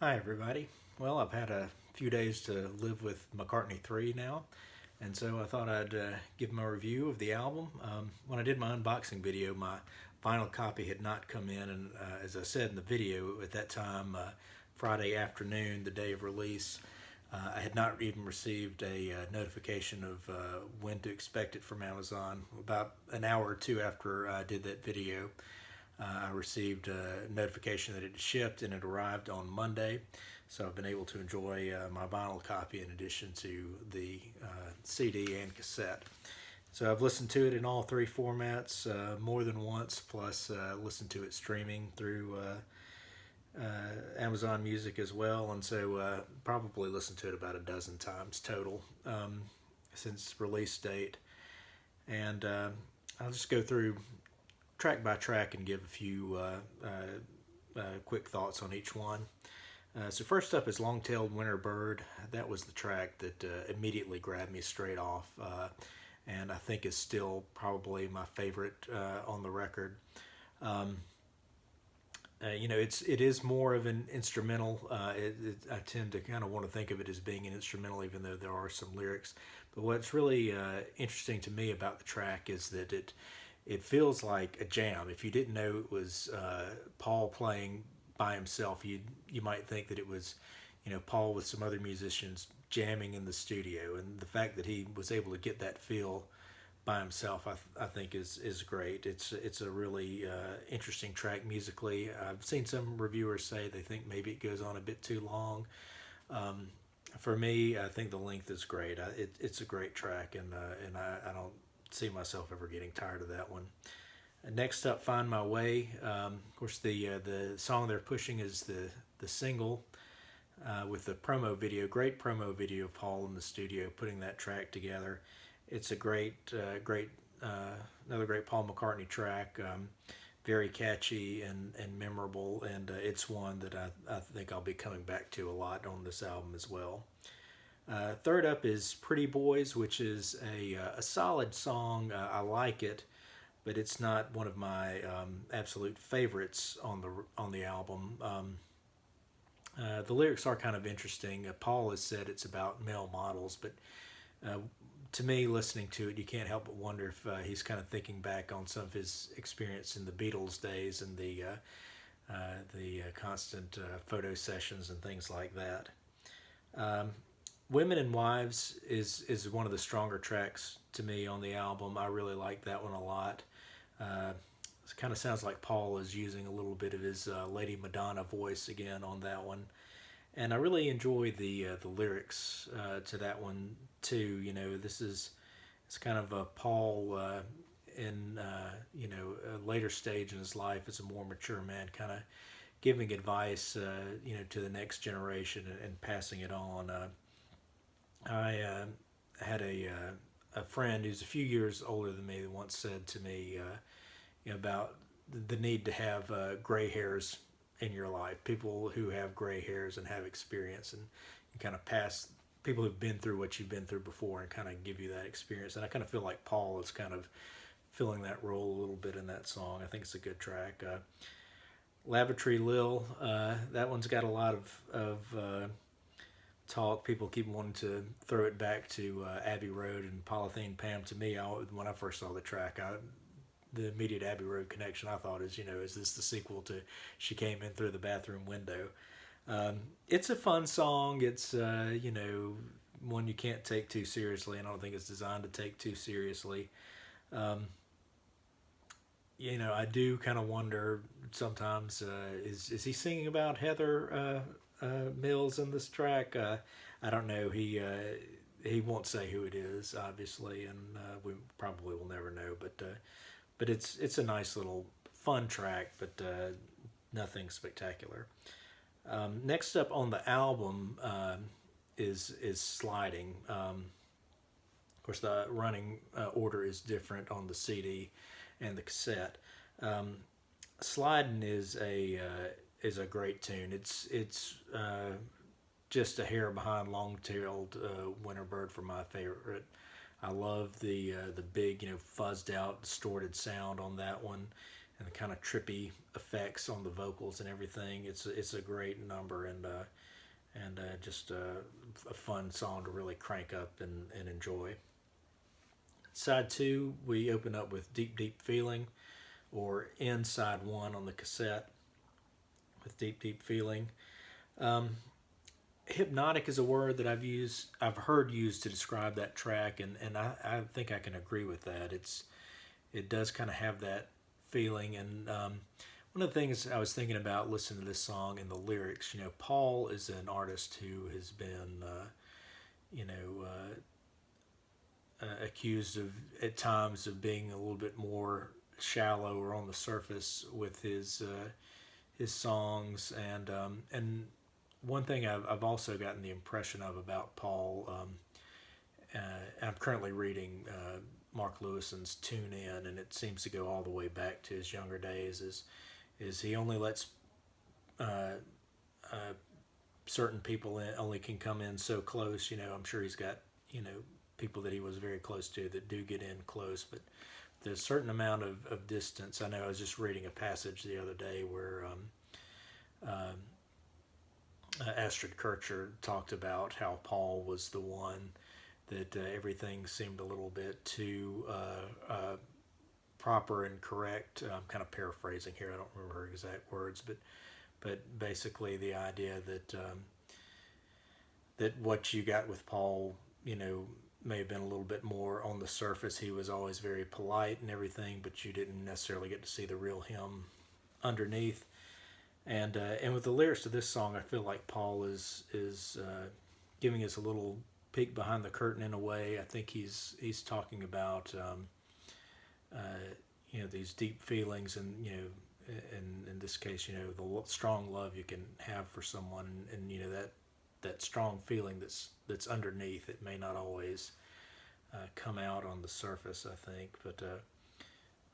Hi everybody. Well, I've had a few days to live with McCartney III now, and so I thought I'd give my review of the album. When I did my unboxing video, my vinyl copy had not come in, and as I said in the video, at that time, Friday afternoon, the day of release, I had not even received a notification of when to expect it from Amazon. About an hour or two after I did that video, I received a notification that it had shipped and it arrived on Monday. So I've been able to enjoy my vinyl copy in addition to the CD and cassette. So I've listened to it in all three formats more than once, plus listened to it streaming through Amazon Music as well. And so probably listened to it about a dozen times total since release date. And I'll just go through track by track and give a few quick thoughts on each one. So first up is Long-Tailed Winter Bird. That was the track that immediately grabbed me straight off, and I think is still probably my favorite on the record. It is more of an instrumental. I tend to kind of want to think of it as being an instrumental, even though there are some lyrics. But what's really interesting to me about the track is that it feels like a jam. If you didn't know it was Paul playing by himself, you might think that it was, Paul with some other musicians jamming in the studio. And the fact that he was able to get that feel by himself, I think is great. It's a really interesting track musically. I've seen some reviewers say they think maybe it goes on a bit too long. For me, I think the length is great. It's a great track, and I don't see myself ever getting tired of that one. Next up, Find My Way. Of course, the song they're pushing is the single with the promo video. Great promo video of Paul in the studio putting that track together. It's a another great Paul McCartney track. Very catchy and memorable, and it's one that I think I'll be coming back to a lot on this album as well. Third up is Pretty Boys, which is a solid song. I like it, but it's not one of my absolute favorites on the album. The lyrics are kind of interesting. Paul has said it's about male models, but to me, listening to it, you can't help but wonder if he's kind of thinking back on some of his experience in the Beatles days and the constant photo sessions and things like that. Women and Wives is one of the stronger tracks to me on the album. I really like that one a lot. It kind of sounds like Paul is using a little bit of his Lady Madonna voice again on that one. And I really enjoy the lyrics to that one too. It's kind of a Paul in a later stage in his life as a more mature man, kind of giving advice to the next generation and passing it on. I had a friend who's a few years older than me that once said to me about the need to have gray hairs in your life, people who have gray hairs and have experience, and you kind of pass people who've been through what you've been through before and kind of give you that experience. And I kind of feel like Paul is kind of filling that role a little bit in that song. I think it's a good track. Lavatory Lil, that one's got a lot of talk. People keep wanting to throw it back to Abbey Road and Polythene Pam. To me, when I first saw the track, the immediate Abbey Road connection I thought is this the sequel to She Came In Through the Bathroom Window? It's a fun song. It's one you can't take too seriously, and I don't think it's designed to take too seriously. I do kind of wonder sometimes, is he singing about Heather Mills in this track? I don't know. He won't say who it is, obviously, and we probably will never know. But it's a nice little fun track, but nothing spectacular. Next up on the album is Sliding. Of course, the running order is different on the CD and the cassette. Sliding is a great tune. It's just a hair behind Long-Tailed Winter Bird for my favorite. I love the big, fuzzed out, distorted sound on that one. and the kind of trippy effects on the vocals and everything. It's a great number, and just a fun song to really crank up and enjoy. Side two, we open up with Deep Deep Feeling, or Inside One on the cassette with Deep Deep Feeling. Um, Hypnotic is a word that I've heard used to describe that track, and I think I can agree with that. It does kind of have that feeling, and one of the things I was thinking about listening to this song and the lyrics, Paul is an artist who has been, you know, accused of at times of being a little bit more shallow or on the surface with his songs, and one thing I've also gotten the impression of about Paul. I'm currently reading Mark Lewison's Tune In, and it seems to go all the way back to his younger days. Is he only lets uh, uh, certain people in, only can come in so close. I'm sure he's got people that he was very close to that do get in close, but there's a certain amount of distance. I know I was just reading a passage the other day where Astrid Kircher talked about how Paul was the one that everything seemed a little bit too proper and correct. I'm kind of paraphrasing here. I don't remember her exact words, but basically the idea that what you got with Paul, may have been a little bit more on the surface. He was always very polite and everything, but you didn't necessarily get to see the real him underneath. And with the lyrics to this song, I feel like Paul is giving us a little peek behind the curtain in a way. I think he's talking about these deep feelings, and in this case, the strong love you can have for someone, and that strong feeling that's underneath. It may not always come out on the surface, I think, but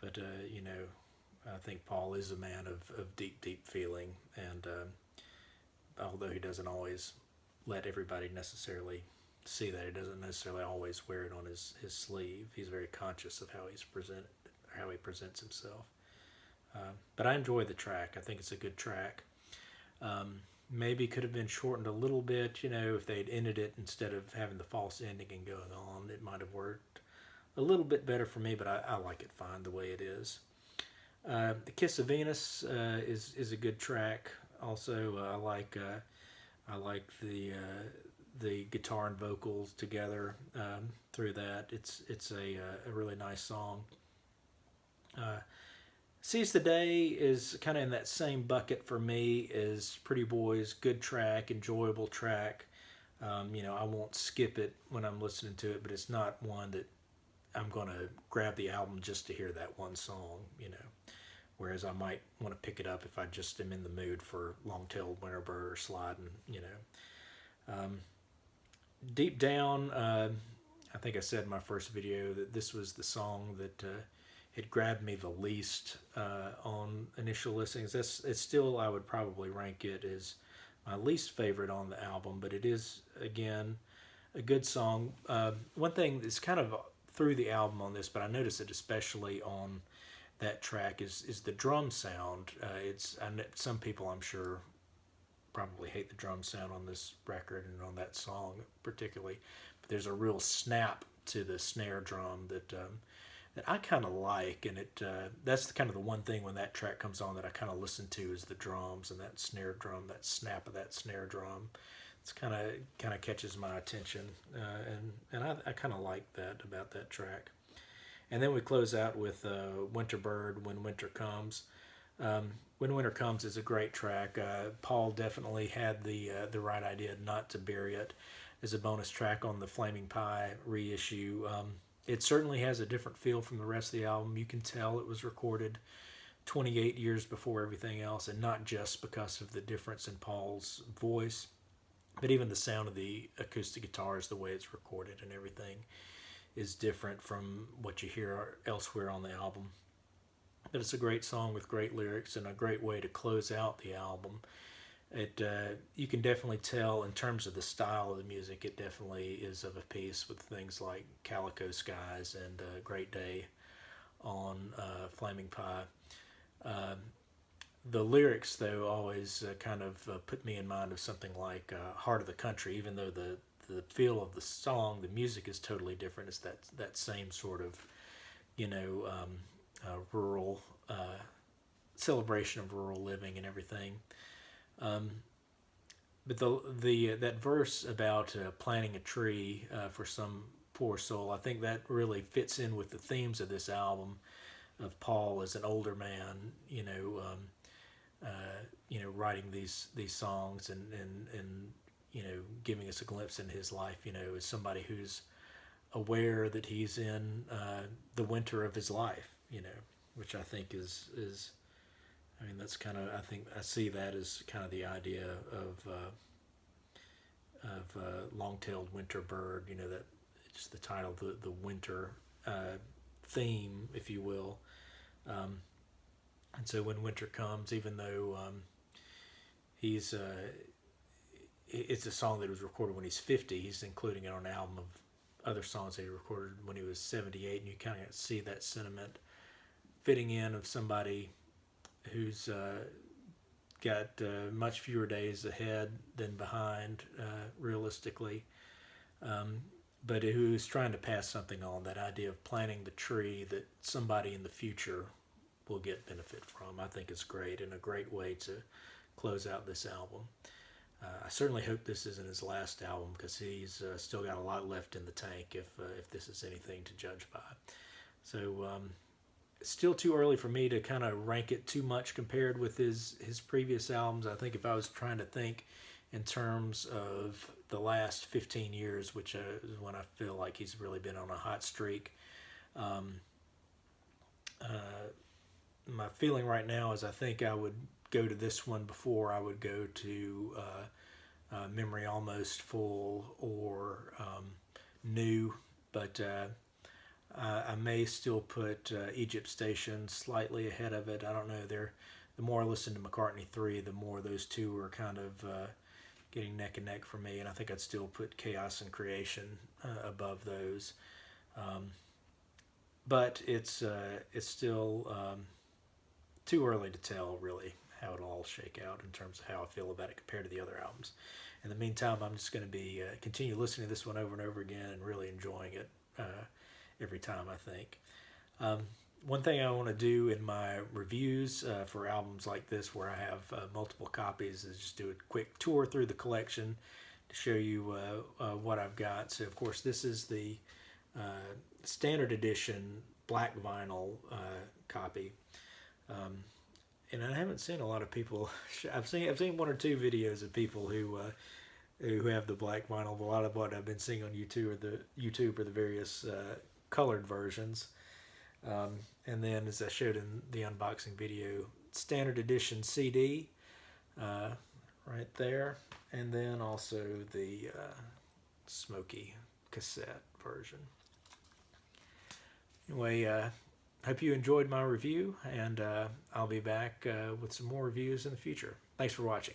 I think Paul is a man of deep, deep feeling, and although he doesn't always let everybody necessarily see that, he doesn't necessarily always wear it on his sleeve. He's very conscious of how he presents himself. But I enjoy the track. I think it's a good track. Maybe could have been shortened a little bit. If they'd ended it instead of having the false ending and going on, it might have worked a little bit better for me. But I like it fine the way it is. The Kiss of Venus is a good track. Also, I like the guitar and vocals together through that. It's a really nice song. Seize the Day is kind of in that same bucket for me as Pretty Boys. Good track, enjoyable track. I won't skip it when I'm listening to it, but it's not one that I'm going to grab the album just to hear that one song, Whereas I might want to pick it up if I just am in the mood for Long-Tailed Winterbird or Sliding, Deep Down, I think I said in my first video that this was the song that had grabbed me the least on initial listings. It's still, I would probably rank it as my least favorite on the album, but it is, again, a good song. One thing that's kind of through the album on this, but I noticed it especially on that track, is the drum sound. Some people, I'm sure, probably hate the drum sound on this record and on that song particularly, but there's a real snap to the snare drum that I kind of like, and that's kind of the one thing when that track comes on that I kind of listen to is the drums and that snare drum, that snap of that snare drum. It's kind of catches my attention, and I kind of like that about that track. And then we close out with Winterbird, When Winter Comes. When Winter Comes is a great track. Paul definitely had the right idea not to bury it as a bonus track on the Flaming Pie reissue. It certainly has a different feel from the rest of the album. You can tell it was recorded 28 years before everything else, and not just because of the difference in Paul's voice, but even the sound of the acoustic guitars, the way it's recorded and everything is different from what you hear elsewhere on the album. But it's a great song with great lyrics and a great way to close out the album. You can definitely tell in terms of the style of the music, it definitely is of a piece with things like Calico Skies and Great Day on Flaming Pie. The lyrics, though, always kind of put me in mind of something like "Heart of the Country," even though the feel of the song, the music is totally different. It's that same sort of, rural celebration of rural living and everything. Um, but the that verse about planting a tree for some poor soul, I think that really fits in with the themes of this album of Paul as an older man, writing these songs and giving us a glimpse in his life, as somebody who's aware that he's in the winter of his life, which I think is I mean that's kind of I think I see that as kind of the idea of long-tailed winter bird, that just the title, the winter theme, if you will. And so when winter comes, even though he's it's a song that was recorded when he's 50, he's including it on an album of other songs that he recorded when he was 78, and you kind of see that sentiment fitting in of somebody who's got much fewer days ahead than behind, realistically, but who's trying to pass something on, that idea of planting the tree that somebody in the future will get benefit from. I think it's great and a great way to close out this album. I certainly hope this isn't his last album, because he's still got a lot left in the tank if this is anything to judge by. So it's still too early for me to kind of rank it too much compared with his previous albums. I think if I was trying to think in terms of the last 15 years, which is when I feel like he's really been on a hot streak, my feeling right now is I think I would go to this one before I would go to Memory Almost Full or New, but I may still put Egypt Station slightly ahead of it. I don't know. The more I listen to McCartney III, the more those two are kind of getting neck and neck for me, and I think I'd still put Chaos and Creation above those. But it's still too early to tell really how it'll all shake out in terms of how I feel about it compared to the other albums. In the meantime, I'm just going to be continue listening to this one over and over again and really enjoying it every time, I think. One thing I want to do in my reviews for albums like this, where I have multiple copies, is just do a quick tour through the collection to show you what I've got. So, of course, this is the standard edition black vinyl copy. And I haven't seen a lot of people. I've seen one or two videos of people who have the black vinyl. A lot of what I've been seeing on YouTube are the various colored versions. And then, as I showed in the unboxing video, standard edition CD right there, and then also the smoky cassette version. Anyway, hope you enjoyed my review, and I'll be back with some more reviews in the future. Thanks for watching.